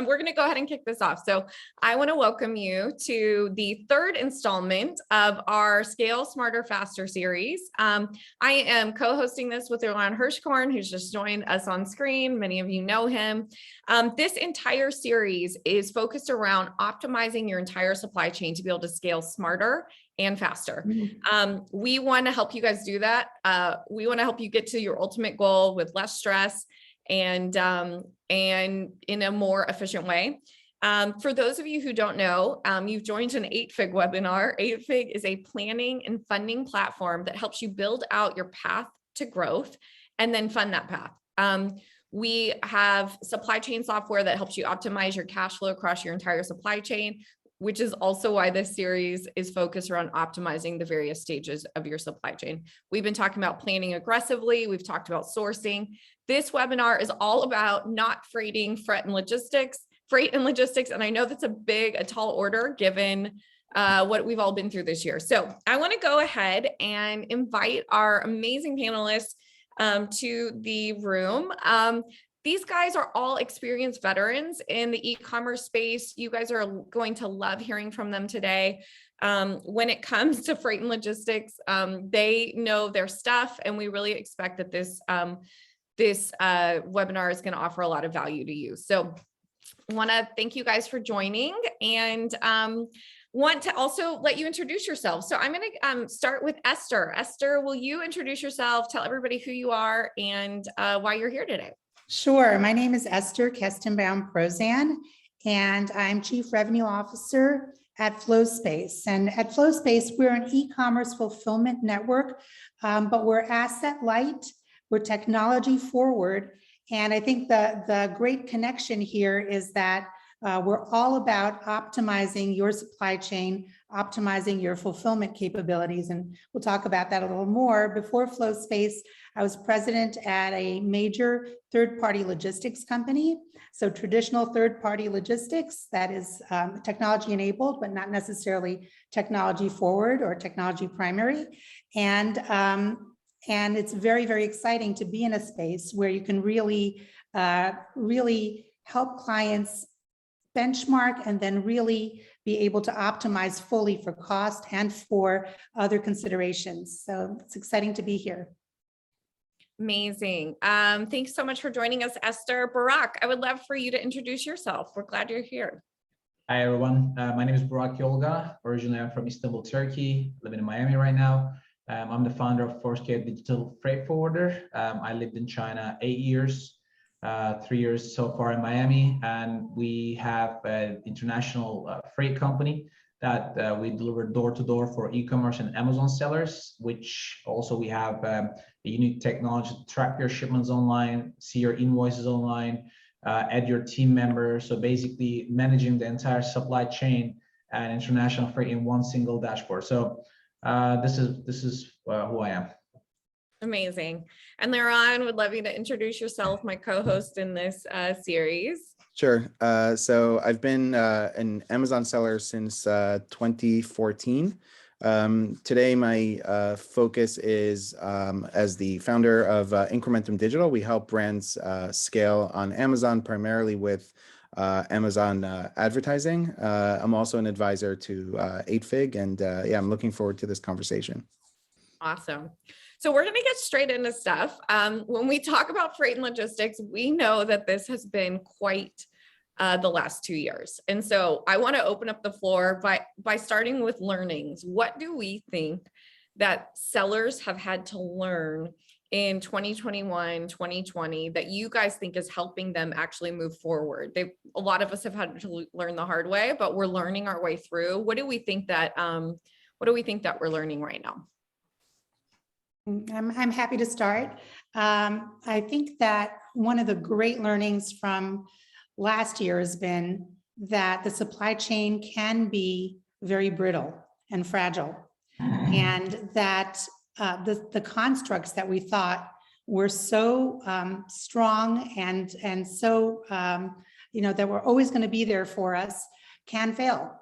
we're going to go ahead and kick this off. So I want to welcome you to the third installment of our Scale Smarter Faster series. I am co-hosting this with Ilan Hirschkorn, who's just joined us on screen. Many of you know him. This entire series is focused around optimizing your entire supply chain to be able to scale smarter and faster. We want to help you guys do that. We want to help you get to your ultimate goal with less stress and in a more efficient way. For those of you who don't know, you've joined an 8Fig webinar. 8Fig is a planning and funding platform that helps you build out your path to growth and then fund that path. We have supply chain software that helps you optimize your cash flow across your entire supply chain, which is also why this series is focused around optimizing the various stages of your supply chain. We've been talking about planning aggressively. We've talked about sourcing. This webinar is all about not freighting freight and logistics. And I know that's a tall order given what we've all been through this year. So I want to go ahead and invite our amazing panelists to the room. These guys are all experienced veterans in the e-commerce space. You guys are going to love hearing from them today. When it comes to freight and logistics, they know their stuff, and we really expect that this webinar is going to offer a lot of value to you. So I want to thank you guys for joining, and want to also let you introduce yourself. So I'm going to start with Esther. Esther, will you introduce yourself, tell everybody who you are and why you're here today? Sure. My name is Esther Kestenbaum-Prozan, and I'm Chief Revenue Officer at FlowSpace. And at FlowSpace, we're an e-commerce fulfillment network, but we're asset light, we're technology forward. And I think the great connection here is that we're all about optimizing your supply chain, optimizing your fulfillment capabilities. And we'll talk about that a little more. Before FlowSpace, I was president at a major third-party logistics company. So traditional third-party logistics, that is technology enabled, but not necessarily technology forward or technology primary. And it's very, very exciting to be in a space where you can really help clients benchmark and then really be able to optimize fully for cost and for other considerations. So it's exciting to be here. Amazing. Thanks so much for joining us, Esther. Barak, I would love for you to introduce yourself. We're glad you're here. Hi, everyone. My name is Barak Yolga. Originally, I'm from Istanbul, Turkey, living in Miami right now. I'm the founder of Foursquare Digital Freight Forwarder. I lived in China 8 years, 3 years so far in Miami, and we have an international freight company that we deliver door-to-door for e-commerce and Amazon sellers, which also we have a unique technology to track your shipments online, see your invoices online, add your team members. So basically managing the entire supply chain and international freight in one single dashboard. So this is who I am. Amazing. And Liran, would love you to introduce yourself, my co-host in this series. Sure. So I've been an Amazon seller since 2014. Today, my focus is as the founder of Incrementum Digital. We help brands scale on Amazon, primarily with Amazon advertising. I'm also an advisor to 8Fig, and yeah, I'm looking forward to this conversation. Awesome. So we're going to get straight into stuff. When we talk about freight and logistics, we know that this has been quite the last 2 years. And so I want to open up the floor by starting with learnings. What do we think that sellers have had to learn in 2021, 2020 that you guys think is helping them actually move forward? A lot of us have had to learn the hard way, but we're learning our way through. What do we think that we're learning right now? I'm happy to start. I think that one of the great learnings from last year has been that the supply chain can be very brittle and fragile, and that the constructs that we thought were so strong and so that were always going to be there for us can fail.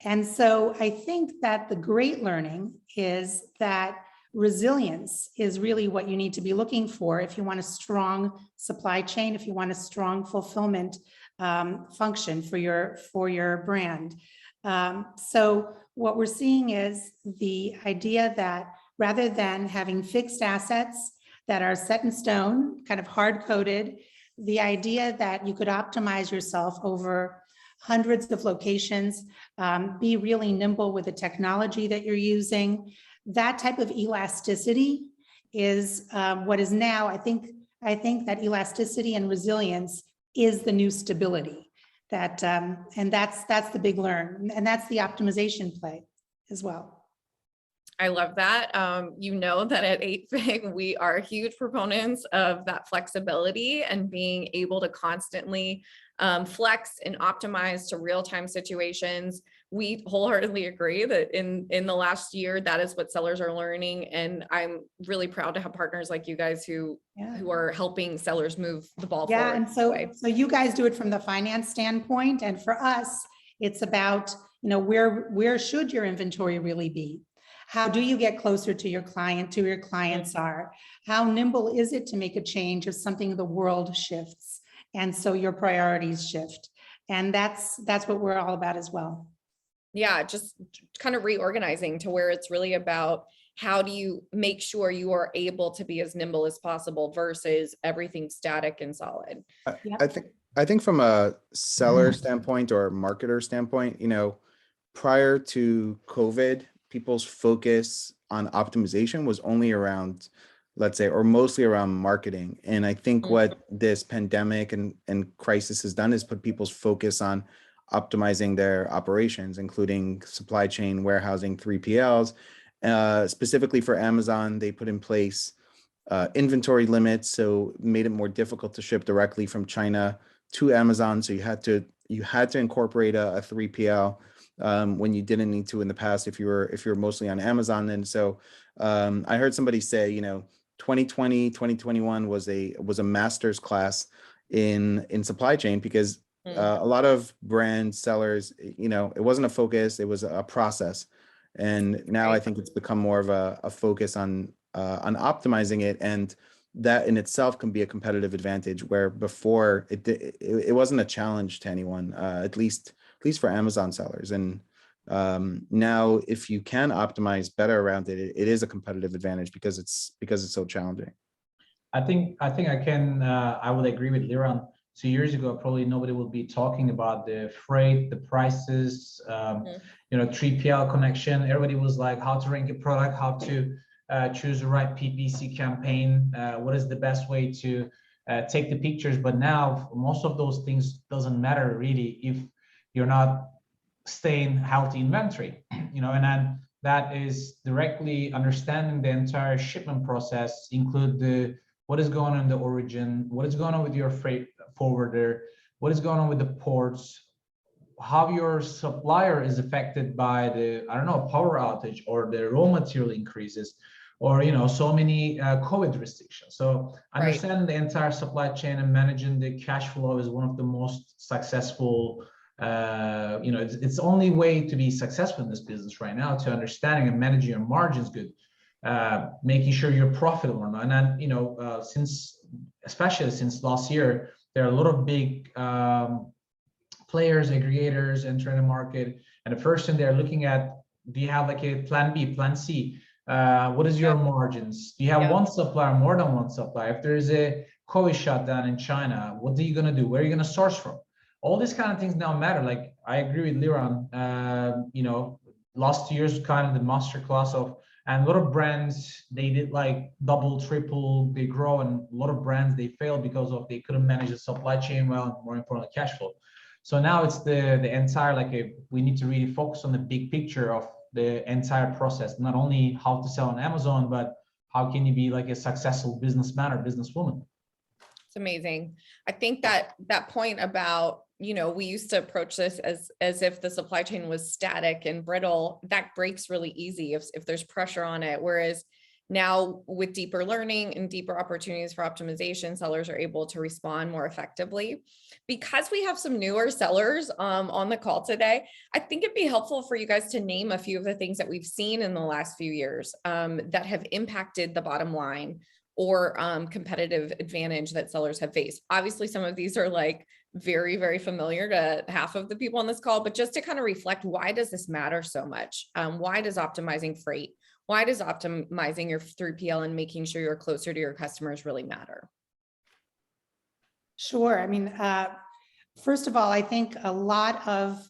And so I think that the great learning is that resilience is really what you need to be looking for if you want a strong supply chain, if you want a strong fulfillment function for your brand. So what we're seeing is the idea that rather than having fixed assets that are set in stone, kind of hard coded, the idea that you could optimize yourself over hundreds of locations, be really nimble with the technology that you're using, that type of elasticity is what is now, I think that elasticity and resilience is the new stability. That and that's the big learn, and that's the optimization play as well. I love that. You know that at 8Fig, we are huge proponents of that flexibility and being able to constantly flex and optimize to real-time situations. We wholeheartedly agree that in the last year, that is what sellers are learning. And I'm really proud to have partners like you guys who are helping sellers move the ball forward. And so you guys do it from the finance standpoint. And for us, it's about, where should your inventory really be? How do you get closer to your client, to your clients are? How nimble is it to make a change if something in the world shifts? And so your priorities shift. And that's what we're all about as well. Yeah, just kind of reorganizing to where it's really about how do you make sure you are able to be as nimble as possible versus everything static and solid. I think from a seller standpoint or marketer standpoint, prior to COVID, people's focus on optimization was only around, let's say, or mostly around marketing. And I think what this pandemic and crisis has done is put people's focus on optimizing their operations, including supply chain, warehousing, 3PLs. Specifically for Amazon, they put in place inventory limits, so made it more difficult to ship directly from China to Amazon. So you had to incorporate a 3PL when you didn't need to in the past if you were mostly on Amazon. And so I heard somebody say, 2020, 2021 was a master's class in supply chain because a lot of brand sellers, it wasn't a focus, it was a process. And now I think it's become more of a focus on optimizing it, and that in itself can be a competitive advantage, where before it wasn't a challenge to anyone, at least for Amazon sellers. And now if you can optimize better around it, it is a competitive advantage because it's so challenging. I think I would agree with Liran. 2 years ago, probably nobody would be talking about the freight, the prices, 3PL connection. Everybody was like, how to rank a product, how to choose the right PPC campaign, what is the best way to take the pictures. But now most of those things doesn't matter really if you're not staying healthy inventory, and then that is directly understanding the entire shipment process, include what is going on in the origin, what is going on with your freight forwarder, what is going on with the ports, how your supplier is affected by the, power outage or the raw material increases, or, so many COVID restrictions. So understanding the entire supply chain and managing the cash flow is one of the most successful, it's the only way to be successful in this business right now, to understanding and managing your margins good, making sure you're profitable or not. And then, especially since last year, there are a lot of big players, aggregators entering the market. And the first thing they're looking at, do you have like a plan B, plan C? What is your margins? Do you have one supplier, more than one supplier? If there is a COVID shutdown in China, what are you going to do? Where are you going to source from? All these kind of things now matter. Like I agree with Liran, last year's kind of the masterclass of, and a lot of brands, they did like double, triple, they grow, and a lot of brands, they failed because of they couldn't manage the supply chain well, and more importantly, cash flow. So now it's the entire, we need to really focus on the big picture of the entire process, not only how to sell on Amazon, but how can you be like a successful businessman or businesswoman. It's amazing. I think that point about, we used to approach this as if the supply chain was static and brittle, that breaks really easy if there's pressure on it. Whereas now with deeper learning and deeper opportunities for optimization, sellers are able to respond more effectively. Because we have some newer sellers on the call today, I think it'd be helpful for you guys to name a few of the things that we've seen in the last few years that have impacted the bottom line or competitive advantage that sellers have faced. Obviously, some of these are like very, very familiar to half of the people on this call, but just to kind of reflect, why does this matter so much? Why does optimizing freight, why does optimizing your 3PL and making sure you're closer to your customers really matter? Sure. I mean, first of all, I think a lot of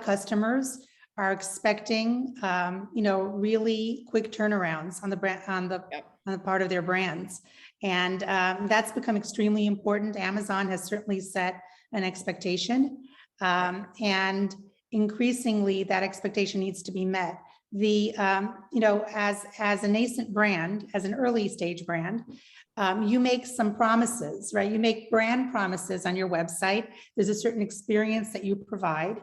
customers are expecting, really quick turnarounds on the brand, on the part of their brands. And that's become extremely important. Amazon has certainly set an expectation. And increasingly that expectation needs to be met. As a nascent brand, as an early stage brand, you make some promises, right? You make brand promises on your website. There's a certain experience that you provide.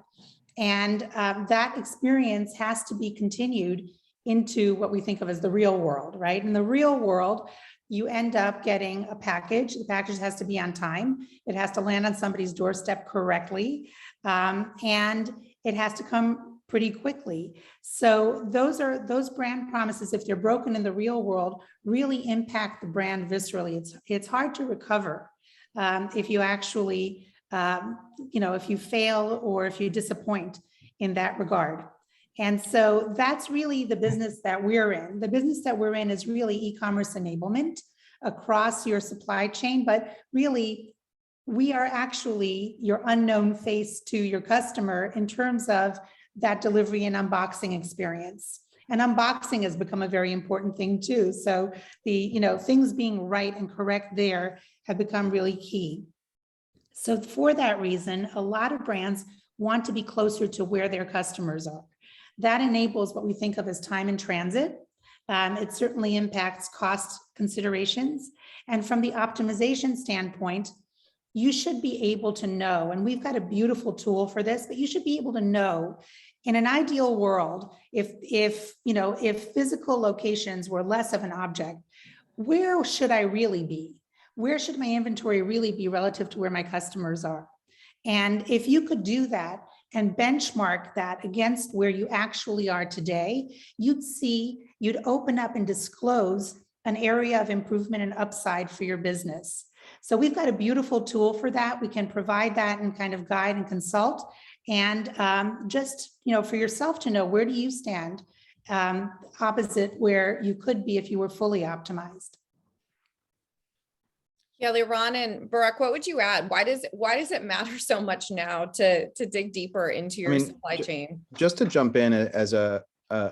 And that experience has to be continued into what we think of as the real world, right? In the real world, you end up getting a package. The package has to be on time. It has to land on somebody's doorstep correctly. And it has to come pretty quickly. So those brand promises, if they're broken in the real world, really impact the brand viscerally. It's hard to recover if you actually, if you fail or if you disappoint in that regard. And so that's really the business that we're in. The business that we're in is really e-commerce enablement across your supply chain, but really we are actually your unknown face to your customer in terms of that delivery and unboxing experience. And unboxing has become a very important thing too. So things being right and correct there have become really key. So for that reason, a lot of brands want to be closer to where their customers are. That enables what we think of as time in transit. It certainly impacts cost considerations. And from the optimization standpoint, you should be able to know, and we've got a beautiful tool for this, but you should be able to know in an ideal world, if physical locations were less of an object, where should I really be? Where should my inventory really be relative to where my customers are? And if you could do that and benchmark that against where you actually are today, you'd open up and disclose an area of improvement and upside for your business. So we've got a beautiful tool for that. We can provide that and kind of guide and consult. And for yourself to know, where do you stand opposite where you could be if you were fully optimized? Yeah, Liran and Barak, what would you add? Why does it matter so much now to dig deeper into your supply chain? Just to jump in as a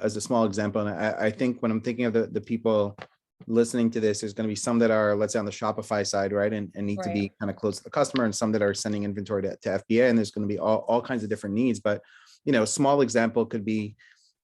small example, and I think when I'm thinking of the people listening to this, there's going to be some that are, let's say, on the Shopify side, right, and need to be kind of close to the customer, and some that are sending inventory to FBA, and there's going to be all kinds of different needs. But small example could be,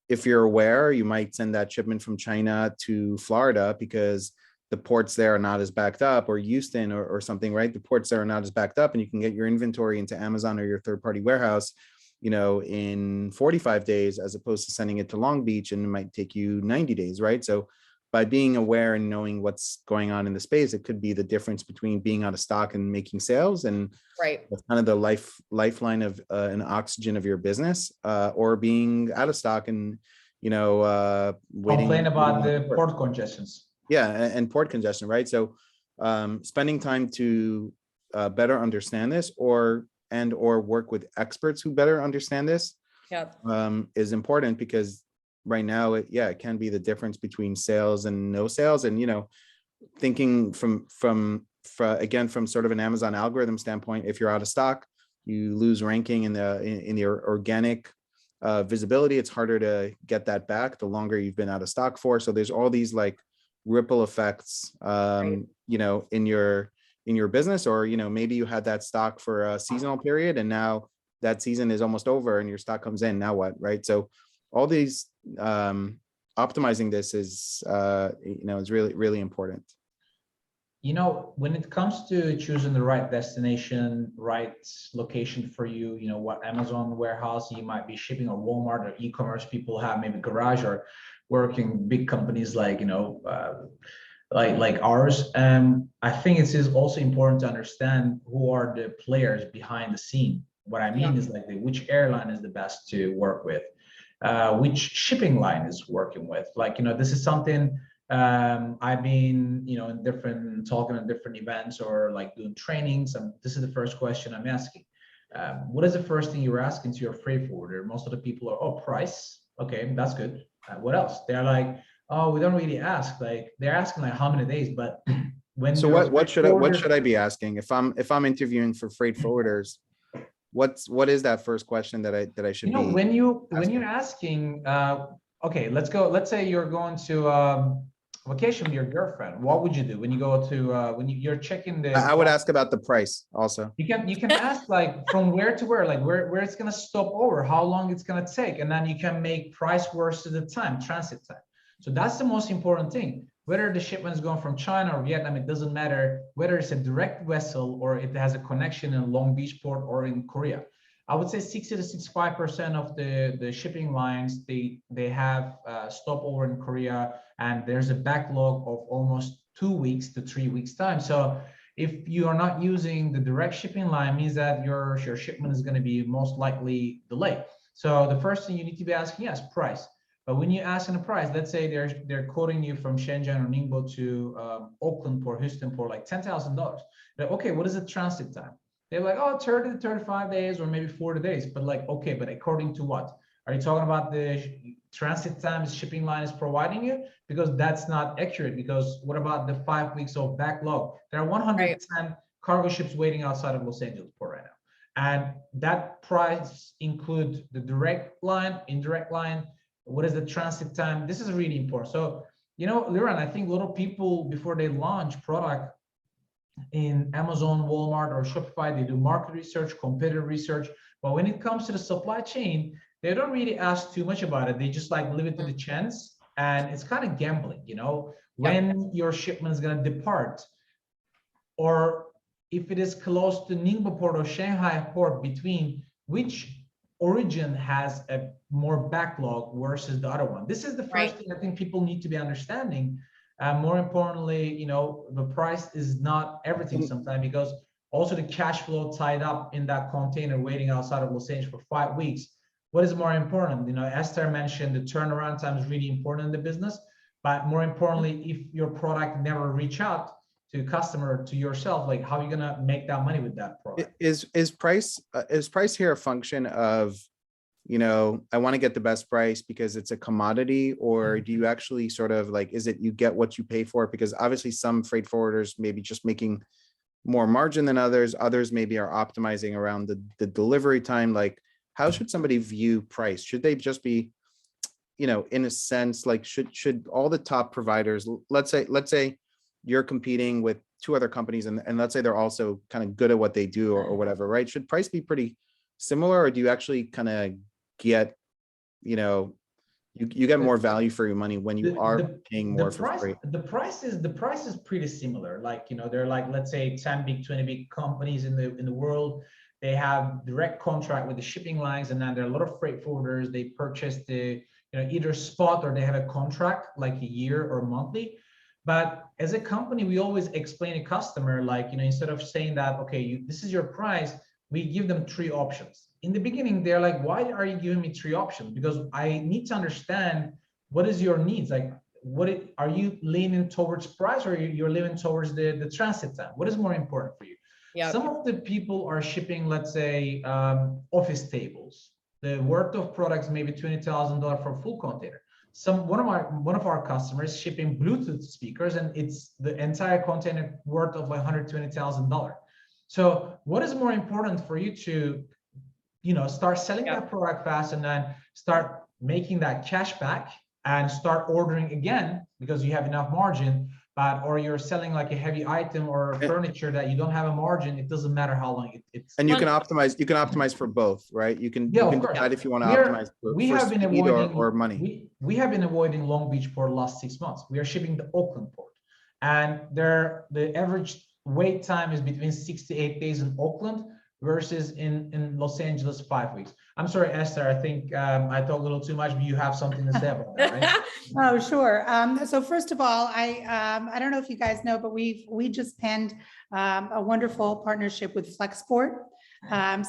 if you're aware, you might send that shipment from China to Florida because the ports there are not as backed up, or Houston or something, right? The ports there are not as backed up, and you can get your inventory into Amazon or your third-party warehouse, in 45 days, as opposed to sending it to Long Beach, and it might take you 90 days, right? So by being aware and knowing what's going on in the space, it could be the difference between being out of stock and making sales, and that's kind of the lifeline of an oxygen of your business, or being out of stock and waiting. Complain about the port congestions. Yeah, and port congestion, right? So spending time to better understand this, or work with experts who better understand this, is important, because right now it can be the difference between sales and no sales. And thinking from sort of an Amazon algorithm standpoint, if you're out of stock, you lose ranking in the organic visibility. It's harder to get that back the longer you've been out of stock for. So there's all these like ripple effects in your business, or maybe you had that stock for a seasonal period, and now that season is almost over and your stock comes in. Now what, right? So all these optimizing this is really, really important. When it comes to choosing the right destination, right location for you, what Amazon warehouse you might be shipping, or Walmart, or e-commerce people have maybe garage, or working big companies like like ours. I think it is also important to understand who are the players behind the scene. What I mean is like which airline is the best to work with, which shipping line is working with. This is something I've been, in different talking at different events or like doing trainings. And this is the first question I'm asking. What is the first thing you're asking to your freight forwarder? Most of the people are, oh, price. Okay, that's good. What else? They're like, oh, we don't really ask. Like they're asking like how many days, but when So you're what should I be asking if I'm interviewing for freight forwarders? What is that first question that I should be? when you're asking, okay, let's say you're going to vacation with your girlfriend. What would you do when you go to when you're checking the I would ask about the price also. you can ask like from where to where, like where it's gonna stop over, how long it's gonna take, and then you can make price versus the time, transit time. So that's the most important thing. Whether the shipment is going from China or Vietnam, it doesn't matter whether it's a direct vessel or it has a connection in Long Beach port or in Korea. I would say 60 to 65% of the shipping lines, they have stopover in Korea, and there's a backlog of almost 2 weeks to 3 weeks time. So if you are not using the direct shipping line, means that your shipment is going to be most likely delayed. So the first thing you need to be asking, yes, price. But when you ask in a price, let's say they're quoting you from Shenzhen or Ningbo to Auckland Port, Houston Port, like $10,000. Okay, what is the transit time? They're like, oh, 30 to 35 days or maybe 40 days. But like, okay, but according to what? Are you talking about the transit time shipping line is providing you? Because that's not accurate. Because what about the 5 weeks of backlog? There are 110 cargo ships waiting outside of Los Angeles Port right now. And that price includes the direct line, indirect line. What is the transit time? This is really important. So, Liran, I think a lot of people, before they launch product in Amazon, Walmart, or Shopify, they do market research, competitor research. But when it comes to the supply chain, they don't really ask too much about it. They just like leave it to the chance. And it's kind of gambling, when your shipment is going to depart, or if it is close to Ningbo Port or Shanghai Port, between which origin has a more backlog versus the other one. This is the first thing I think people need to be understanding. More importantly, the price is not everything sometimes, because also the cash flow tied up in that container waiting outside of Los Angeles for 5 weeks. What is more important? Esther mentioned the turnaround time is really important in the business, but more importantly, if your product never reach out to customer, to yourself, like how are you gonna make that money with that product? Is price here a function of, I want to get the best price because it's a commodity, or do you actually sort of like, is it you get what you pay for? Because obviously some freight forwarders maybe just making more margin than others maybe are optimizing around the delivery time. Like, how should somebody view price? Should they just be, in a sense, like should all the top providers, let's say you're competing with 2 other companies, and let's say they're also kind of good at what they do or whatever, right? Should price be pretty similar, or do you actually kind of get, you get more value for your money when you are paying more for freight? The price is pretty similar. Like, they're like, let's say 10 big, 20 big companies in the world. They have direct contract with the shipping lines, and then there are a lot of freight forwarders. They purchase the, either spot or they have a contract like a year or monthly. But as a company, we always explain to customer, like, instead of saying that, okay, this is your price, we give them 3 options. In the beginning, they're like, why are you giving me 3 options? Because I need to understand what is your needs. Like, are you leaning towards price, or you're leaning towards the transit time? What is more important for you? Yep. Some of the people are shipping, let's say, office tables. The worth of products maybe $20,000 for a full container. One of our customers shipping Bluetooth speakers, and it's the entire container worth of $120,000. So what is more important for you to, start selling that product fast, and then start making that cash back and start ordering again because you have enough margin, or you're selling like a heavy item or furniture that you don't have a margin. It doesn't matter how long it's. And you can optimize for both, right? You can decide if you want to optimize for speed or money. We have been avoiding Long Beach Port last 6 months. We are shipping the Auckland Port, and the average wait time is between 6 to 8 days in Auckland versus in Los Angeles 5 weeks. I'm sorry, Esther, I think I talk a little too much, but you have something to say about that, right? Oh, sure. So first of all, I don't know if you guys know, but we just penned a wonderful partnership with Flexport,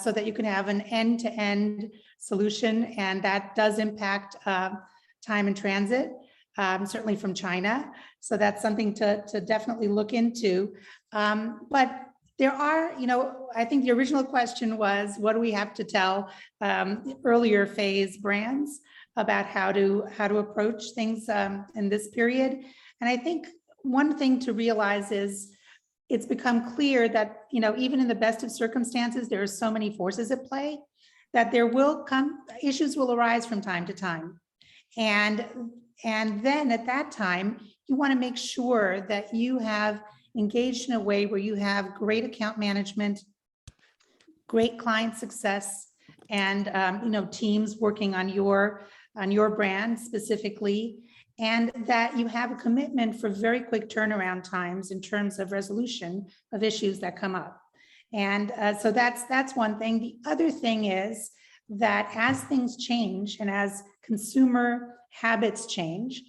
so that you can have an end-to-end solution, and that does impact time in transit. certainly from China. So that's something to definitely look into. But there are, I think the original question was, what do we have to tell earlier phase brands about how to approach things in this period? And I think one thing to realize is it's become clear that, even in the best of circumstances, there are so many forces at play that issues will arise from time to time. And then at that time, you want to make sure that you have engaged in a way where you have great account management, great client success, and teams working on your brand specifically, and that you have a commitment for very quick turnaround times in terms of resolution of issues that come up. And so that's one thing. The other thing is that as things change and as consumer habits change,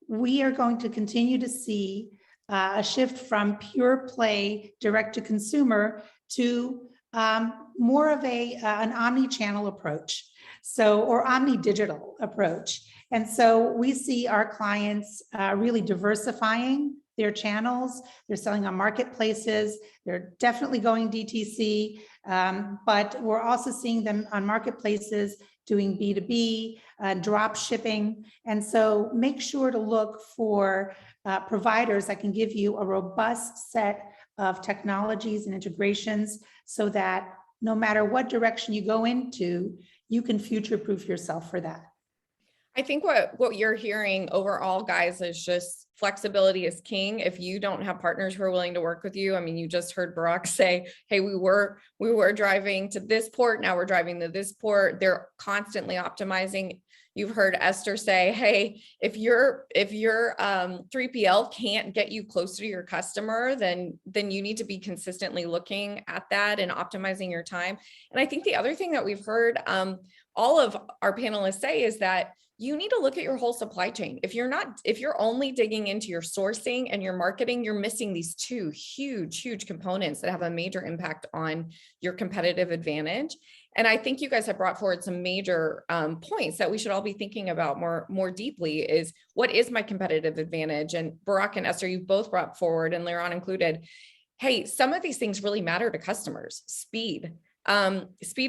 we are going to continue to see a shift from pure play direct to consumer to more of an omni-channel approach, or omni-digital approach. And so we see our clients really diversifying their channels. They're selling on marketplaces. They're definitely going DTC, but we're also seeing them on marketplaces doing B2B, drop shipping. And so make sure to look for providers that can give you a robust set of technologies and integrations so that no matter what direction you go into, you can future-proof yourself for that. I think what you're hearing overall, guys, is just flexibility is king. If you don't have partners who are willing to work with you, I mean, you just heard Barak say, hey, we were driving to this port, now we're driving to this port. They're constantly optimizing. You've heard Esther say, hey, if your 3PL can't get you closer to your customer, then you need to be consistently looking at that and optimizing your time. And I think the other thing that we've heard all of our panelists say is that you need to look at your whole supply chain. If you're only digging into your sourcing and your marketing, you're missing these two huge components that have a major impact on your competitive advantage. And I think you guys have brought forward some major points that we should all be thinking about more deeply is, what is my competitive advantage? And Barak and Esther, you both brought forward, and Liron included, hey, some of these things really matter to customers. Speed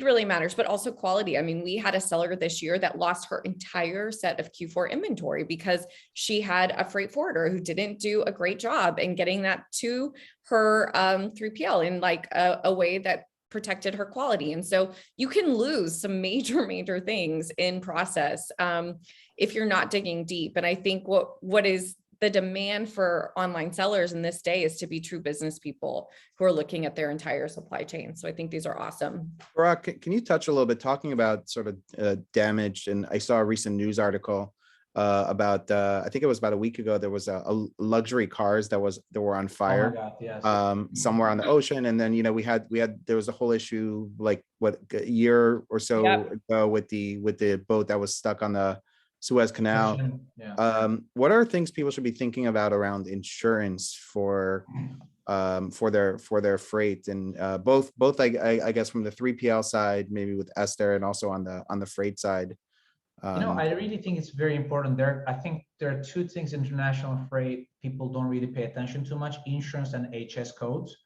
really matters, but also quality. I mean, we had a seller this year that lost her entire set of Q4 inventory because she had a freight forwarder who didn't do a great job in getting that to her 3PL in like a way that protected her quality. And so you can lose some major things in process if you're not digging deep. And I think what is the demand for online sellers in this day is to be true business people who are looking at their entire supply chain. So I think these are awesome. Barak, can you touch a little bit talking about sort of damaged? And I saw a recent news article about, I think it was about a week ago, there was a luxury cars that were on fire. Oh my God, yes. Somewhere on the ocean. And then, there was a whole issue like a year or so ago with the boat that was stuck on the Suez Canal. Yeah. What are things people should be thinking about around insurance for their freight, and both I guess from the 3PL side, maybe with Esther, and also on the freight side? I really think it's very important there. I think there are two things international freight people don't really pay attention to much: insurance and HS codes,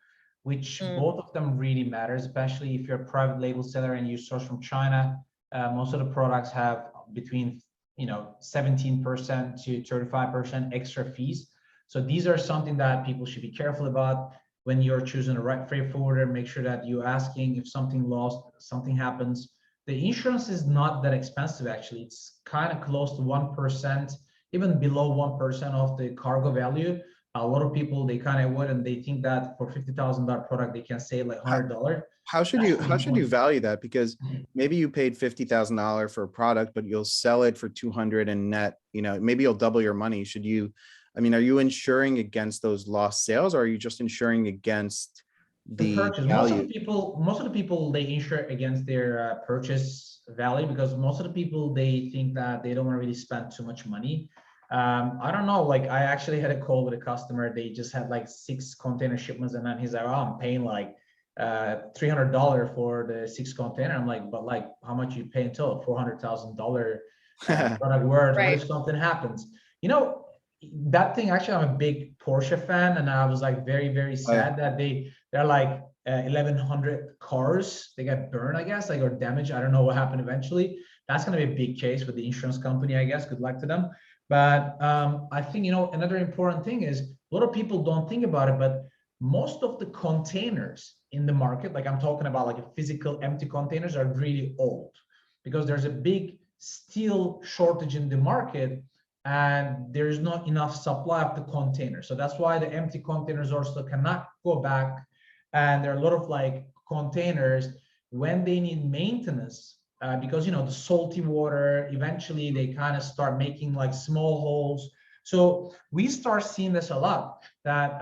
which both of them really matter, especially if you're a private label seller and you source from China. Most of the products have between 17% to 35% extra fees. So these are something that people should be careful about when you're choosing the right freight forwarder. Make sure that you're asking if something happens. The insurance is not that expensive, actually. It's kind of close to 1%, even below 1% of the cargo value. A lot of people, they kind of would, and they think that for $50,000 product, they can save like $100. How should you value that? Because maybe you paid $50,000 for a product, but you'll sell it for 200 and net, maybe you'll double your money. Are you insuring against those lost sales, or are you just insuring against the purchase value? Most of the people they insure against their purchase value, because most of the people, they think that they don't want to really spend too much money. I don't know, like I actually had a call with a customer. They just had like 6 container shipments, and then he's like, oh, I'm paying like $300 for the 6 container. I'm like, but like, how much you pay in total? $400,000 product worth. Right. What if something happens? that thing, actually, I'm a big Porsche fan, and I was like very, very sad that they're like 1,100 cars, they got burned, I guess, like, or damaged. I don't know what happened eventually. That's going to be a big case with the insurance company, I guess. Good luck to them. But I think, another important thing is a lot of people don't think about it, but most of the containers in the market, like I'm talking about like a physical empty containers, are really old because there's a big steel shortage in the market and there's not enough supply of the containers. So that's why the empty containers also cannot go back. And there are a lot of like containers when they need maintenance, because the salty water, eventually they kind of start making like small holes. So we start seeing this a lot, that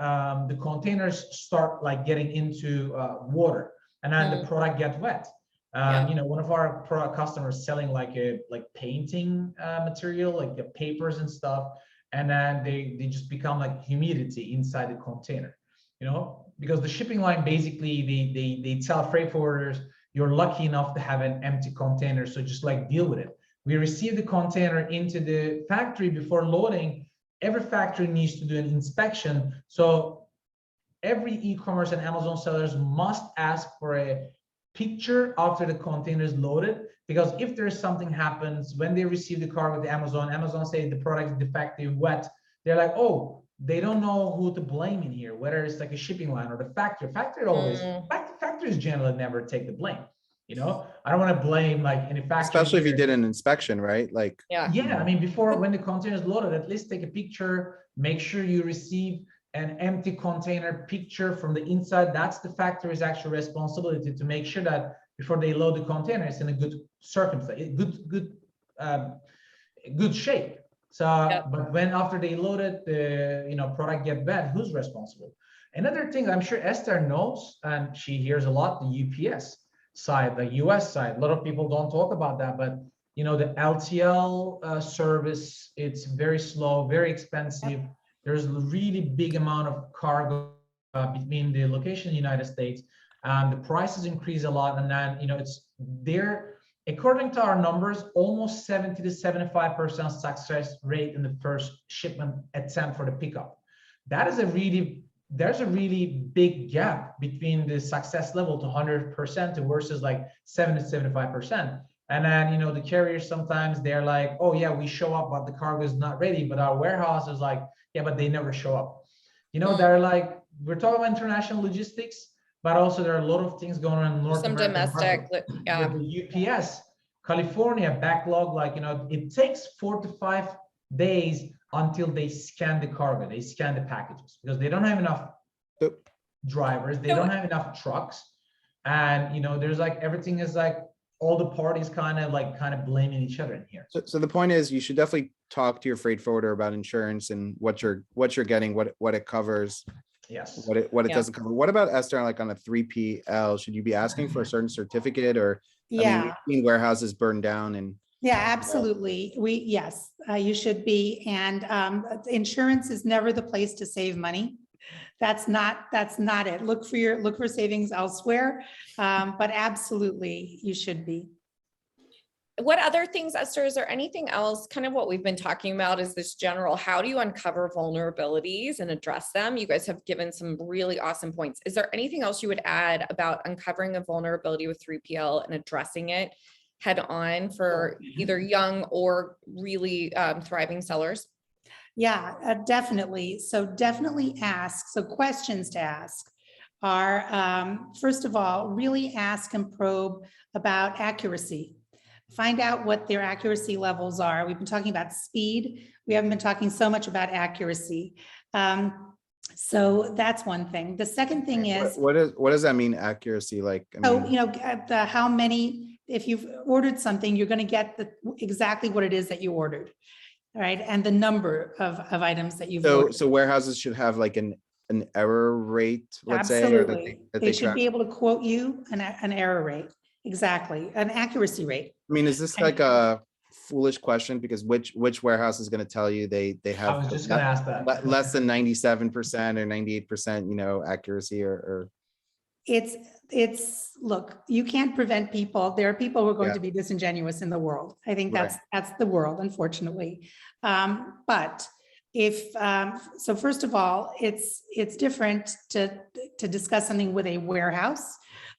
the containers start like getting into water, and then the product get wet. One of our product customers selling like a painting material, like the papers and stuff, and then they just become like humidity inside the container. Because the shipping line, basically they tell freight forwarders, you're lucky enough to have an empty container, so just like deal with it. We receive the container into the factory before loading. Every factory needs to do an inspection. So every e-commerce and Amazon sellers must ask for a picture after the container is loaded, because if there's something happens when they receive the car with Amazon say the product is defective, wet, they're like, oh, they don't know who to blame in here, whether it's like a shipping line or the factory. Factories generally never take the blame. I don't want to blame like any factory, especially if you did an inspection, right? Like, yeah, I mean, before, when the container is loaded, at least take a picture, make sure you receive an empty container picture from the inside. That's the factory's actual responsibility, to make sure that before they load the container, it's in a good circumstance, good shape. So, but when after they load it, the product get bad, who's responsible? Another thing I'm sure Esther knows, and she hears a lot, the UPS side, the US side. A lot of people don't talk about that, but the LTL service, it's very slow, very expensive. There's a really big amount of cargo between the location in the United States. The prices increase a lot, and then it's there. According to our numbers, almost 70 to 75% success rate in the first shipment attempt for the pickup. There's a really big gap between the success level to 100% versus like 70 to 75%. And then, the carriers, sometimes they're like, oh yeah, we show up, but the cargo is not ready. But our warehouse is like, yeah, but they never show up. They're like, we're talking about international logistics, but also there are a lot of things going on in North America. Domestic, with the UPS, California backlog, like, it takes 4 to 5 days until they scan the cargo, they scan the packages, because they don't have enough drivers, they don't have enough trucks. And, there's like, everything is like, all the parties kind of blaming each other in here. So the point is, you should definitely talk to your freight forwarder about insurance and what you're getting, what it covers. Yes. What it doesn't cover. What about Esther, like on a 3PL? Should you be asking for a certain certificate, or I mean, we've seen warehouses burned down and absolutely. Yes, you should be. And insurance is never the place to save money. That's not it. Look for savings elsewhere. But absolutely, you should be. What other things, Esther, is there anything else? Kind of what we've been talking about is this general, how do you uncover vulnerabilities and address them? You guys have given some really awesome points. Is there anything else you would add about uncovering a vulnerability with 3PL and addressing it head on for either young or really thriving sellers? Yeah, definitely. So definitely ask. So questions to ask are, first of all, really ask and probe about accuracy. Find out what their accuracy levels are. We've been talking about speed. We haven't been talking so much about accuracy. So that's one thing. The second thing is, what does that mean, accuracy? Like, how many, if you've ordered something, you're going to get exactly what it is that you ordered, right? And the number of items that you've ordered. So warehouses should have like an error rate, let's say, or that they should be able to quote you an error rate. Exactly. An accuracy rate. I mean, is this like a foolish question? Because which warehouse is going to tell you they have I was just going to ask that. less than 97% or 98%, accuracy, or it's look, you can't prevent people. There are people who are going Yeah. to be disingenuous in the world. I think Right. that's the world, unfortunately. But if, so first of all, it's different to discuss something with a warehouse.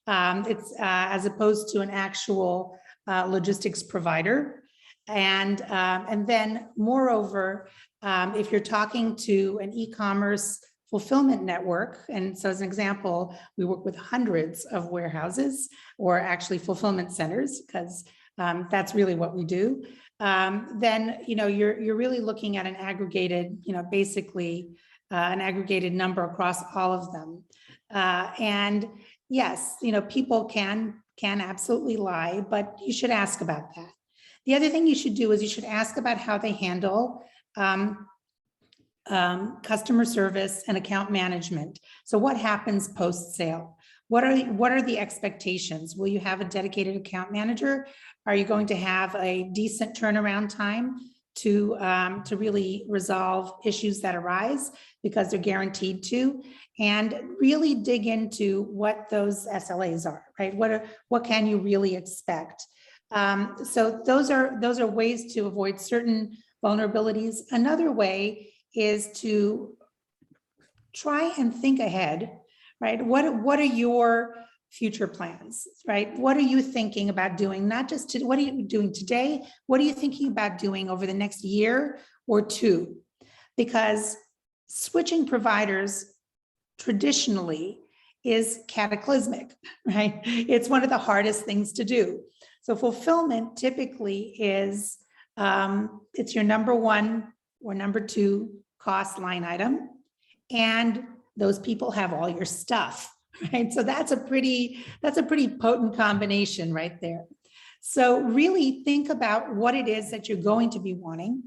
It's as opposed to an actual logistics provider. And then moreover, if you're talking to an e-commerce fulfillment network, and so as an example, we work with hundreds of warehouses or actually fulfillment centers, because that's really what we do. Then you're really looking at an aggregated, basically an aggregated number across all of them. And yes, people can absolutely lie, but you should ask about that. The other thing you should do is you should ask about how they handle customer service and account management. So what happens post-sale? What are the expectations? Will you have a dedicated account manager? Are you going to have a decent turnaround time to really resolve issues that arise, because they're guaranteed to? And really dig into what those SLAs are, right? What can you really expect? So those are ways to avoid certain vulnerabilities. Another way is to try and think ahead, right? What are your future plans, right? What are you thinking about doing? Not just what are you doing today? What are you thinking about doing over the next year or two? Because switching providers traditionally is cataclysmic, right? It's one of the hardest things to do. So fulfillment typically is, it's your number one or number two cost line item. And those people have all your stuff, right? So that's a pretty potent combination right there. So really think about what it is that you're going to be wanting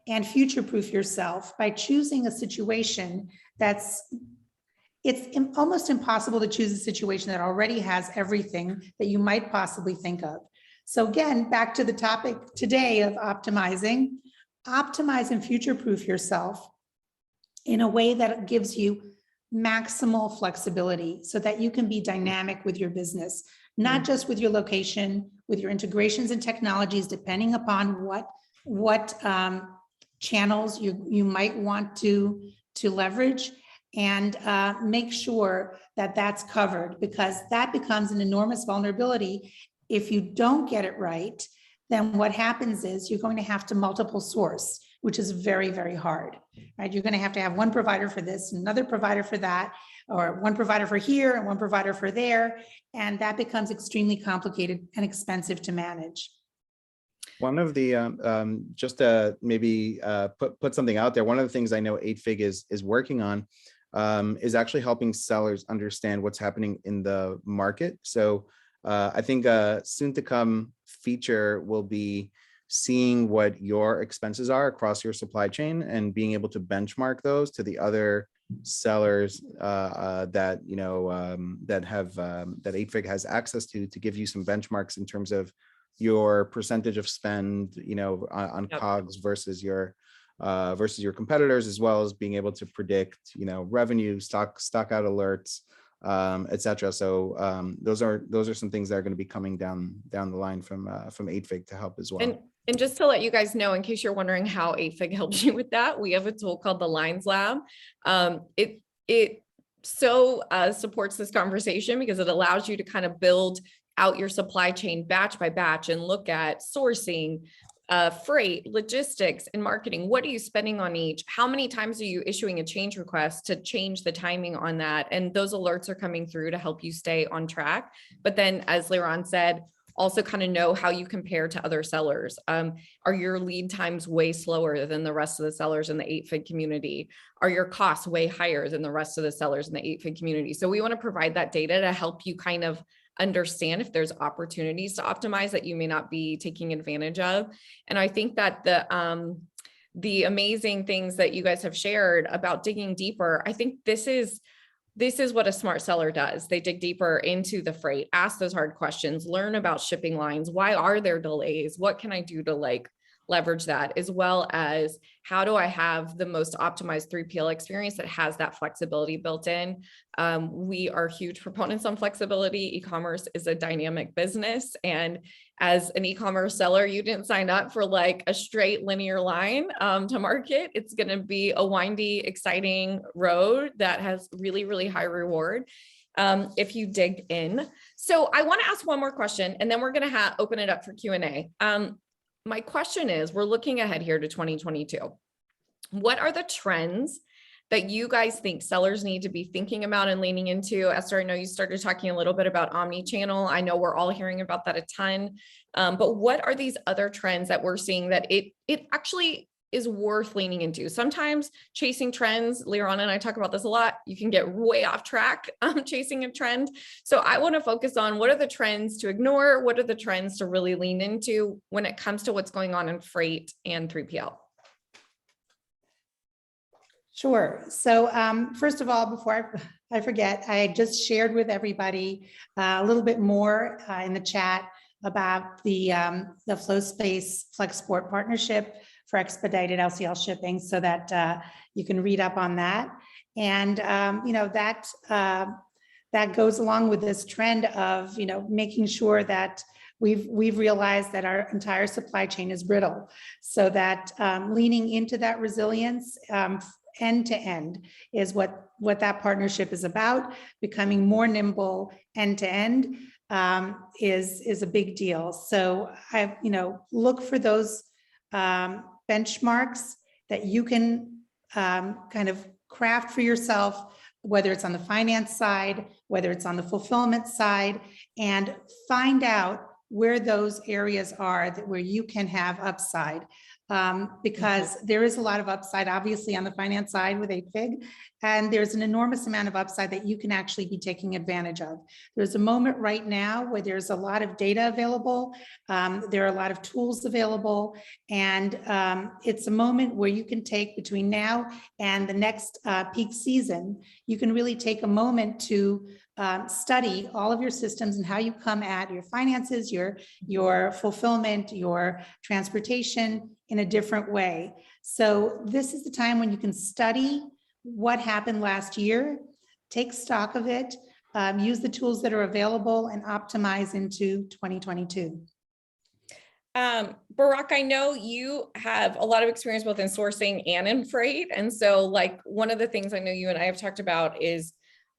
and future-proof yourself by choosing a situation it's almost impossible to choose a situation that already has everything that you might possibly think of. So again, back to the topic today of optimize and future-proof yourself in a way that gives you maximal flexibility so that you can be dynamic with your business, not just with your location, with your integrations and technologies, depending upon what channels you might want to leverage, and make sure that that's covered, because that becomes an enormous vulnerability. If you don't get it right, then what happens is you're going to have to multiple source, which is very, very hard, right? You're going to have one provider for this, another provider for that, or one provider for here and one provider for there. And that becomes extremely complicated and expensive to manage. One of the, just to maybe put something out there, one of the things I know 8Fig is working on is actually helping sellers understand what's happening in the market. So I think a soon to come feature will be seeing what your expenses are across your supply chain and being able to benchmark those to the other sellers that that 8Fig has access to give you some benchmarks in terms of your percentage of spend, on Yep. COGS versus your competitors, as well as being able to predict, revenue, stock out alerts, etc. So those are some things that are going to be coming down the line from 8Fig to help as well. And just to let you guys know, in case you're wondering how 8Fig helps you with that, we have a tool called the Lines Lab. It supports this conversation because it allows you to kind of build out your supply chain batch by batch and look at sourcing, freight, logistics, and marketing. What are you spending on each? How many times are you issuing a change request to change the timing on that? And those alerts are coming through to help you stay on track. But then, as Liran said, also kind of know how you compare to other sellers. Are your lead times way slower than the rest of the sellers in the 8Fig community? Are your costs way higher than the rest of the sellers in the 8Fig community? So we want to provide that data to help you kind of understand if there's opportunities to optimize that you may not be taking advantage of. And I think that the amazing things that you guys have shared about digging deeper, I think this is what a smart seller does. They dig deeper into the freight, ask those hard questions, learn about shipping lines. Why are there delays? What can I do to leverage that, as well as how do I have the most optimized 3PL experience that has that flexibility built in. We are huge proponents on flexibility. E-commerce is a dynamic business. And as an e-commerce seller, you didn't sign up for like a straight linear line to market. It's going to be a windy, exciting road that has really, really high reward if you dig in. So I want to ask one more question, and then we're going to open it up for Q&A. My question is, we're looking ahead here to 2022. What are the trends that you guys think sellers need to be thinking about and leaning into? Esther, I know you started talking a little bit about omni-channel. I know we're all hearing about that a ton, but what are these other trends that we're seeing that it actually is worth leaning into? Sometimes chasing trends, Liran and I talk about this a lot, you can get way off track chasing a trend. So I want to focus on what are the trends to ignore, what are the trends to really lean into when it comes to what's going on in freight and 3PL. Sure. So first of all, before I forget, I just shared with everybody a little bit more in the chat about the FlowSpace FlexPort partnership for expedited LCL shipping, so that you can read up on that. And that goes along with this trend of making sure that we've realized that our entire supply chain is brittle, so that leaning into that resilience end to end is what that partnership is about. Becoming more nimble end to end is a big deal. So I look for those benchmarks that you can kind of craft for yourself, whether it's on the finance side, whether it's on the fulfillment side, and find out where those areas are where you can have upside. Because there is a lot of upside, obviously, on the finance side with 8Fig, and there's an enormous amount of upside that you can actually be taking advantage of. There's a moment right now where there's a lot of data available, there are a lot of tools available, and it's a moment where you can take, between now and the next peak season, you can really take a moment to study all of your systems and how you come at your finances, your fulfillment, your transportation in a different way. So this is the time when you can study what happened last year, take stock of it, use the tools that are available, and optimize into 2022. Barak, I know you have a lot of experience both in sourcing and in freight. And so like one of the things I know you and I have talked about is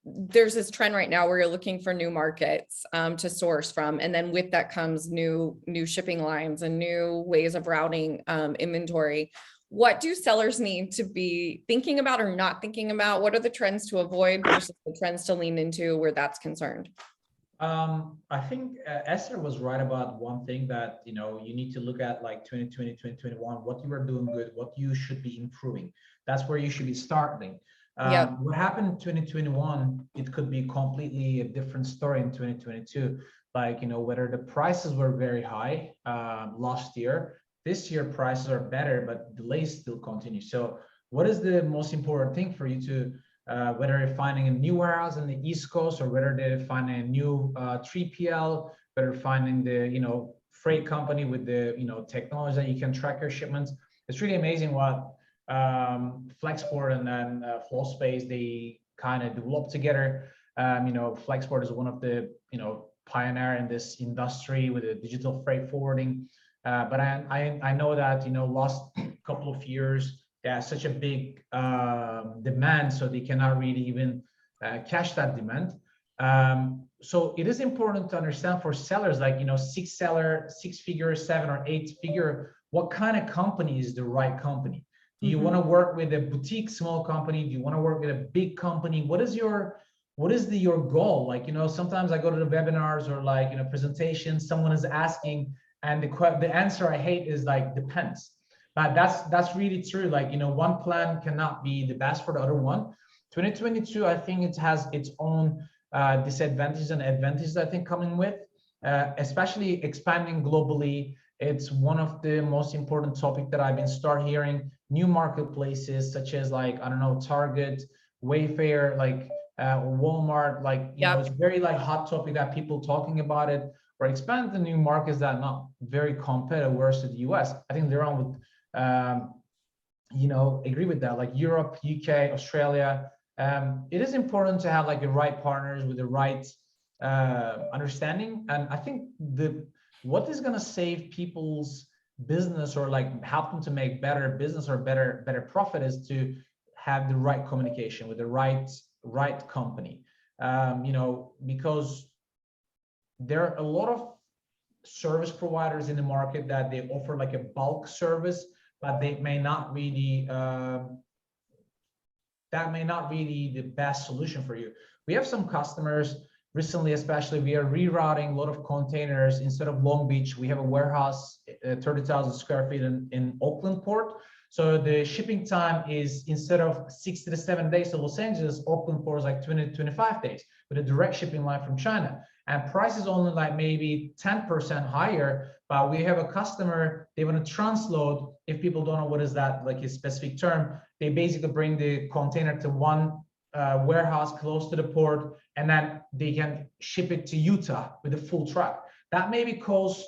there's this trend right now where you're looking for new markets to source from. And then with that comes new shipping lines and new ways of routing inventory. What do sellers need to be thinking about or not thinking about? What are the trends to avoid versus the trends to lean into where that's concerned? I think Esther was right about one thing, that you need to look at like 2020, 2021, what you are doing good, what you should be improving. That's where you should be starting. What happened in 2021, it could be completely a different story in 2022. Like, whether the prices were very high last year, this year prices are better, but delays still continue. So what is the most important thing for you to, whether you're finding a new warehouse in the East Coast, or whether they're finding a new 3PL, whether finding the, freight company with the, technology that you can track your shipments. It's really amazing what FlexPort and then FlowSpace, they kind of develop together. FlexPort is one of the pioneer in this industry with the digital freight forwarding. But I know that last couple of years there's such a big demand, so they cannot really even catch that demand. So it is important to understand for sellers, like 6-figure, 7 or 8-figure, what kind of company is the right company? Do you want to work with a boutique small company? Do you want to work with a big company? What is your goal? Like, sometimes I go to the webinars or like, presentations, someone is asking, and the answer I hate is like, depends. But that's really true. Like, one plan cannot be the best for the other one. 2022, I think it has its own disadvantages and advantages, I think, coming with, especially expanding globally. It's one of the most important topics that I've been hearing. New marketplaces such as like, I don't know, Target, Wayfair, like Walmart, like, it's very like hot topic that people talking about it. or expand to new markets that are not very competitive versus the US. I think they're on with, agree with that, like Europe, UK, Australia. It is important to have like the right partners with the right understanding. And I think what is going to save people's business or like help them to make better business or better profit is to have the right communication with the right company. Because there are a lot of service providers in the market that they offer like a bulk service, but they may not really that may not really the best solution for you. We have some customers recently, especially we are rerouting a lot of containers. Instead of Long Beach, we have a warehouse 30,000 square feet in Oakland port. So the shipping time is, instead of 60 to 7 days to Los Angeles, Oakland port is like 20 to 25 days with a direct shipping line from China. And price is only like maybe 10% higher, but we have a customer, they want to transload. If people don't know what is that, like a specific term, they basically bring the container to one warehouse close to the port, and then they can ship it to Utah with a full truck. That maybe costs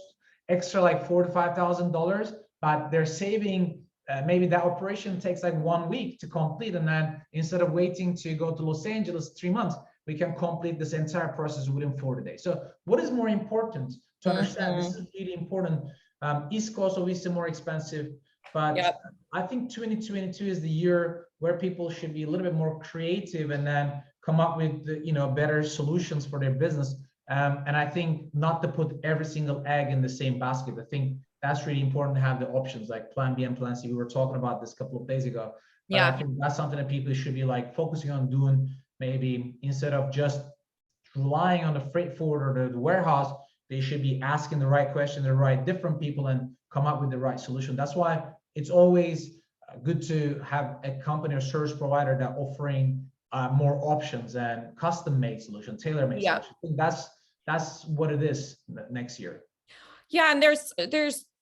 extra like $4,000 to $5,000, but they're saving. Maybe that operation takes like 1 week to complete, and then instead of waiting to go to Los Angeles 3 months, we can complete this entire process within 40 days. So what is more important to understand? This is really important. East Coast obviously more expensive, but yep. I think 2022 is the year where people should be a little bit more creative and then come up with better solutions for their business. And I think not to put every single egg in the same basket. I think that's really important to have the options like plan B and plan C. We were talking about this a couple of days ago. But yeah, I think that's something that people should be like focusing on doing, maybe instead of just relying on the freight forwarder or the warehouse. They should be asking the right question to the right different people and come up with the right solution. That's why it's always good to have a company or service provider that offering more options and custom-made solution, tailor-made solution. I think that's what it is next year. Yeah, and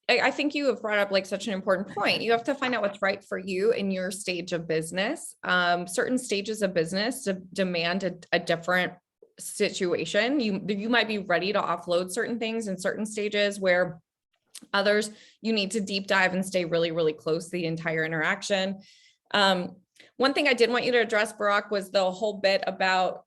I think you have brought up like such an important point. You have to find out what's right for you in your stage of business. Certain stages of business demand a different situation. You might be ready to offload certain things in certain stages, where others you need to deep dive and stay really, really close to the entire interaction. One thing I did want you to address, Barak, was the whole bit about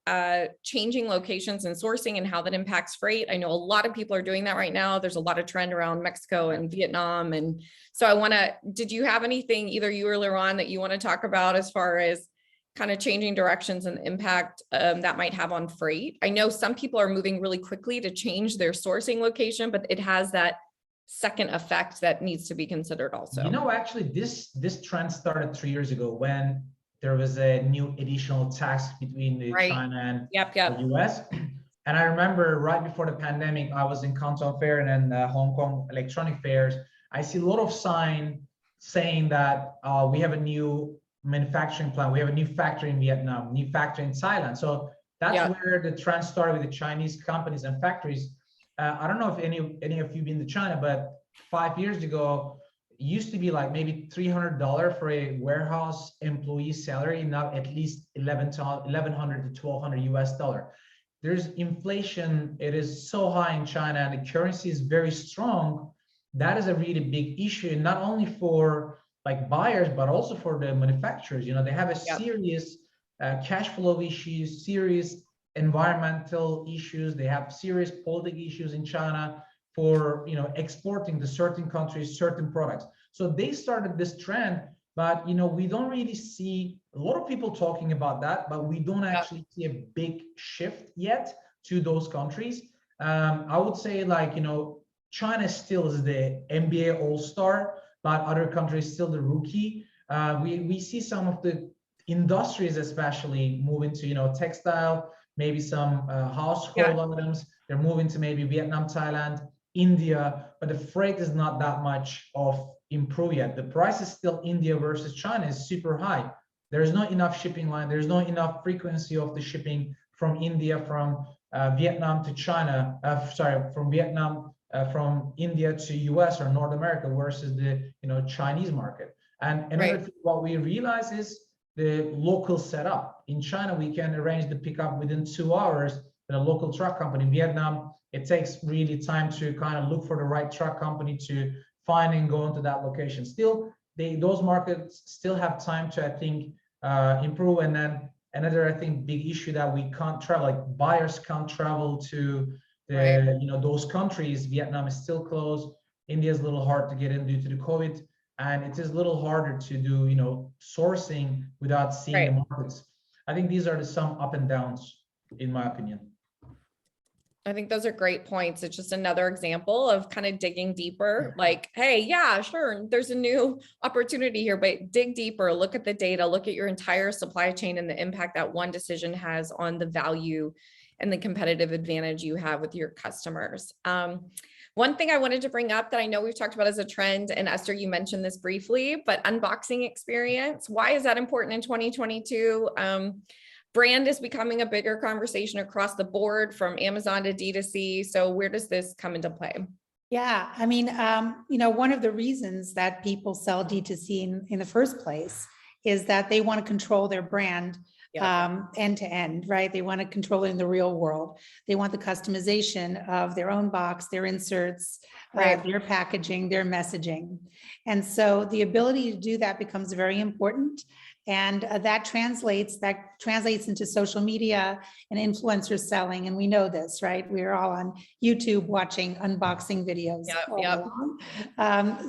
changing locations and sourcing and how that impacts freight. I know a lot of people are doing that right now. There's a lot of trend around Mexico and Vietnam. And so did you have anything, either you or Laurent, that you want to talk about as far as kind of changing directions and the impact that might have on freight? I know some people are moving really quickly to change their sourcing location, but it has that second effect that needs to be considered also. Actually, this trend started 3 years ago when there was a new additional tax between China and the US. And I remember right before the pandemic, I was in Canton Fair and then Hong Kong electronic fairs. I see a lot of sign saying that we have a new manufacturing plant, we have a new factory in Vietnam, new factory in Thailand. So that's where the trend started with the Chinese companies and factories. I don't know if any of you been to China, but 5 years ago, it used to be like maybe $300 for a warehouse employee salary, now at least $1,100 to $1,200 US dollar. There's inflation, it is so high in China and the currency is very strong. That is a really big issue, not only for like buyers, but also for the manufacturers. They have a serious cash flow issues, serious environmental issues. They have serious political issues in China for exporting to certain countries certain products. So they started this trend, but we don't really see a lot of people talking about that, but we don't actually see a big shift yet to those countries. I would say China still is the NBA all-star, but other countries still the rookie. We see some of the industries especially moving to textile, maybe some household items. They're moving to maybe Vietnam, Thailand, India, but the freight is not that much of improve yet. The price is still India versus China is super high. There is not enough shipping line. There's not enough frequency of the shipping from India, from Vietnam to China, from India to US or North America versus the Chinese market. And another thing, what we realize is the local setup. In China, we can arrange the pickup within 2 hours, with a local truck company. In Vietnam, it takes really time to kind of look for the right truck company to find and go into that location. Still, those markets still have time to, I think, improve. And then another, I think, big issue that we can't travel, like buyers can't travel to those countries. Vietnam is still closed. India is a little hard to get in due to the COVID, and it is a little harder to do, sourcing without seeing the markets. I think these are some up and downs, in my opinion. I think those are great points. It's just another example of kind of digging deeper, like, hey, yeah, sure, there's a new opportunity here, but dig deeper, look at the data, look at your entire supply chain and the impact that one decision has on the value and the competitive advantage you have with your customers. One thing I wanted to bring up that I know we've talked about as a trend, and Esther, you mentioned this briefly, but unboxing experience. Why is that important in 2022? Brand is becoming a bigger conversation across the board, from Amazon to D2C. So where does this come into play? Yeah, I mean, one of the reasons that people sell D2C in the first place is that they want to control their brand end to end, right? They want to control it in the real world. They want the customization of their own box, their inserts, their packaging, their messaging. And so the ability to do that becomes very important. And that translates into social media and influencer selling. And we know this, right? We're all on YouTube watching unboxing videos.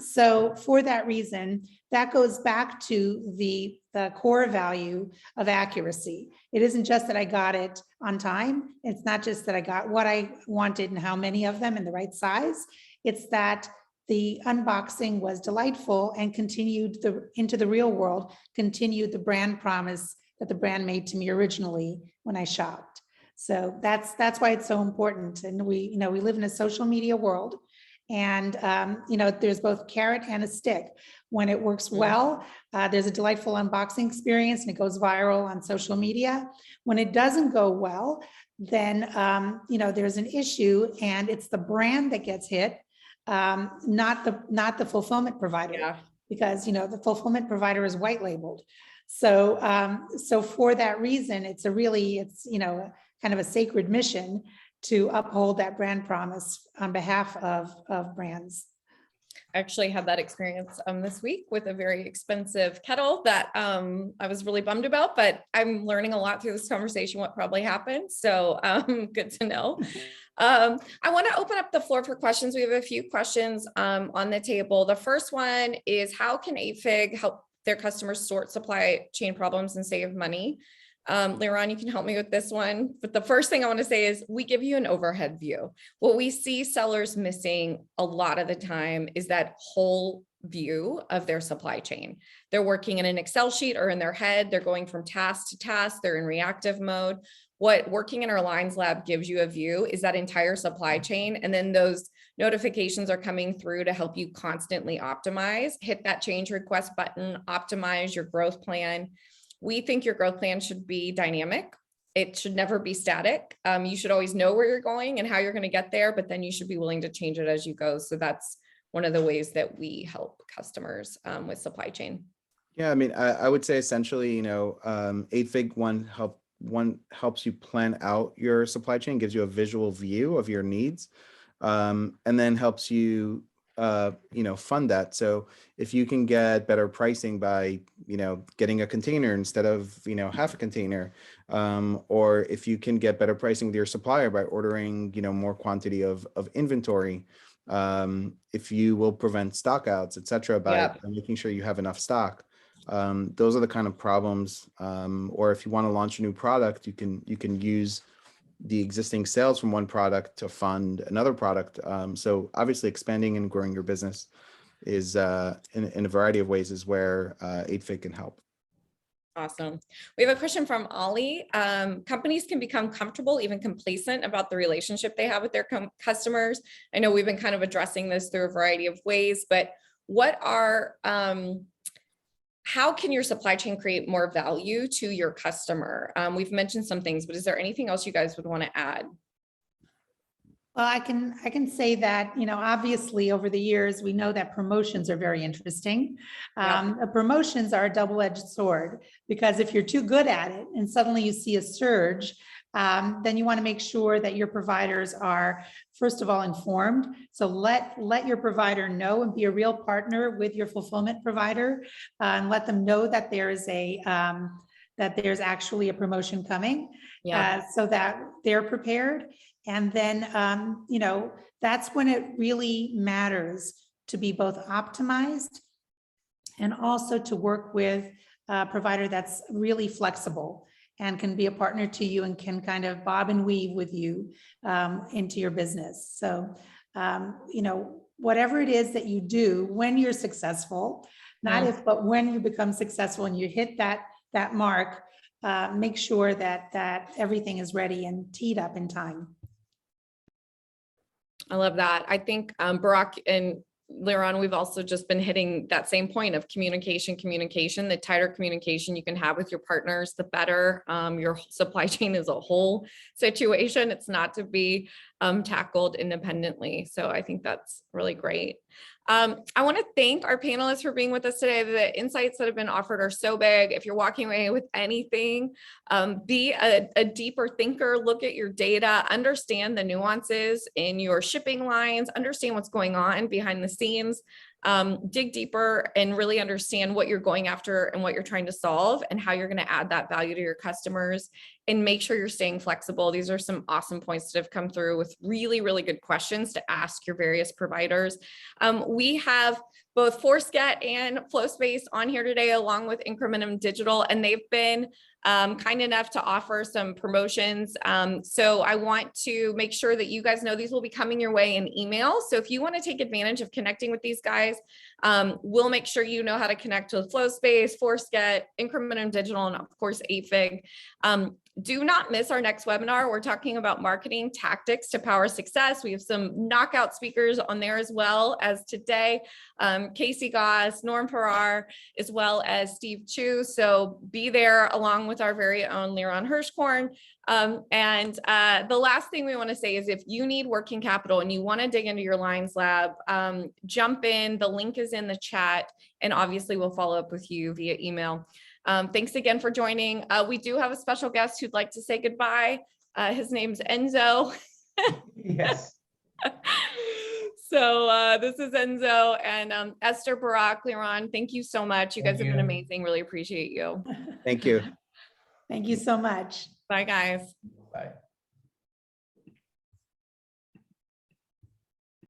So for that reason, that goes back to the core value of accuracy. It isn't just that I got it on time. It's not just that I got what I wanted and how many of them in the right size. It's that the unboxing was delightful and continued into the real world, continued the brand promise that the brand made to me originally when I shopped. So that's why it's so important. And we live in a social media world, and there's both carrot and a stick. When it works well, there's a delightful unboxing experience and it goes viral on social media. When it doesn't go well, then there's an issue, and it's the brand that gets hit. Not the fulfillment provider, because the fulfillment provider is white labeled. So for that reason, it's kind of a sacred mission to uphold that brand promise on behalf of brands. I actually had that experience this week with a very expensive kettle that I was really bummed about, but I'm learning a lot through this conversation what probably happened. So good to know. I want to open up the floor for questions. We have a few questions on the table. The first one is, how can 8Fig help their customers sort supply chain problems and save money? Liron, you can help me with this one. But the first thing I want to say is, we give you an overhead view. What we see sellers missing a lot of the time is that whole view of their supply chain. They're working in an Excel sheet or in their head. They're going from task to task. They're in reactive mode. What working in our Lines Lab gives you a view is that entire supply chain. And then those notifications are coming through to help you constantly optimize. Hit that change request button, optimize your growth plan. We think your growth plan should be dynamic. It should never be static. You should always know where you're going and how you're going to get there, but then you should be willing to change it as you go. So that's one of the ways that we help customers with supply chain. Yeah, I mean, I would say essentially, 8Fig one helps you plan out your supply chain, gives you a visual view of your needs, and then helps you fund that. So if you can get better pricing by, getting a container instead of, half a container, or if you can get better pricing with your supplier by ordering, more quantity of inventory, if you will prevent stockouts, et cetera, by making sure you have enough stock. Those are the kind of problems, or if you want to launch a new product, you can use the existing sales from one product to fund another product. So obviously expanding and growing your business is in a variety of ways is where 8Fig can help. Awesome. We have a question from Ollie. Companies can become comfortable, even complacent about the relationship they have with their customers. I know we've been kind of addressing this through a variety of ways, but how can your supply chain create more value to your customer? We've mentioned some things, but is there anything else you guys would want to add? Well, I can say that, obviously over the years, we know that promotions are very interesting. Promotions are a double-edged sword, because if you're too good at it and suddenly you see a surge then you want to make sure that your providers are, first of all, informed. So let your provider know and be a real partner with your fulfillment provider, and let them know that there's actually a promotion coming, so that they're prepared. And then, that's when it really matters to be both optimized and also to work with a provider that's really flexible and can be a partner to you and can kind of bob and weave with you into your business. So, whatever it is that you do when you're successful, not if, but when you become successful and you hit that mark, make sure that everything is ready and teed up in time. I love that. I think Barack and Liron, we've also just been hitting that same point of communication. The tighter communication you can have with your partners, the better. Your supply chain is a whole situation. It's not to be tackled independently. So I think that's really great. I want to thank our panelists for being with us today. The insights that have been offered are so big. If you're walking away with anything, be a deeper thinker, look at your data, understand the nuances in your shipping lines, understand what's going on behind the scenes, dig deeper and really understand what you're going after and what you're trying to solve and how you're going to add that value to your customers, and make sure you're staying flexible. These are some awesome points that have come through with really, really good questions to ask your various providers. We have both ForceGet and FlowSpace on here today, along with Incrementum Digital, and they've been kind enough to offer some promotions. So I want to make sure that you guys know these will be coming your way in email. So if you want to take advantage of connecting with these guys, we'll make sure you know how to connect with FlowSpace, ForceGet, Incrementum Digital, and of course, AFIG. Do not miss our next webinar. We're talking about marketing tactics to power success. We have some knockout speakers on there as well as today, Casey Goss, Norm Farrar, as well as Steve Chu. So be there along with our very own Liron Hirschkorn. The last thing we want to say is if you need working capital and you want to dig into your lines lab, jump in. The link is in the chat, and obviously we'll follow up with you via email. Thanks again for joining. We do have a special guest who'd like to say goodbye. His name's Enzo. Yes. So this is Enzo and Esther, Barack, Liron. Thank you so much. You guys have been amazing. Really appreciate you. Thank you. Thank you so much. Bye, guys.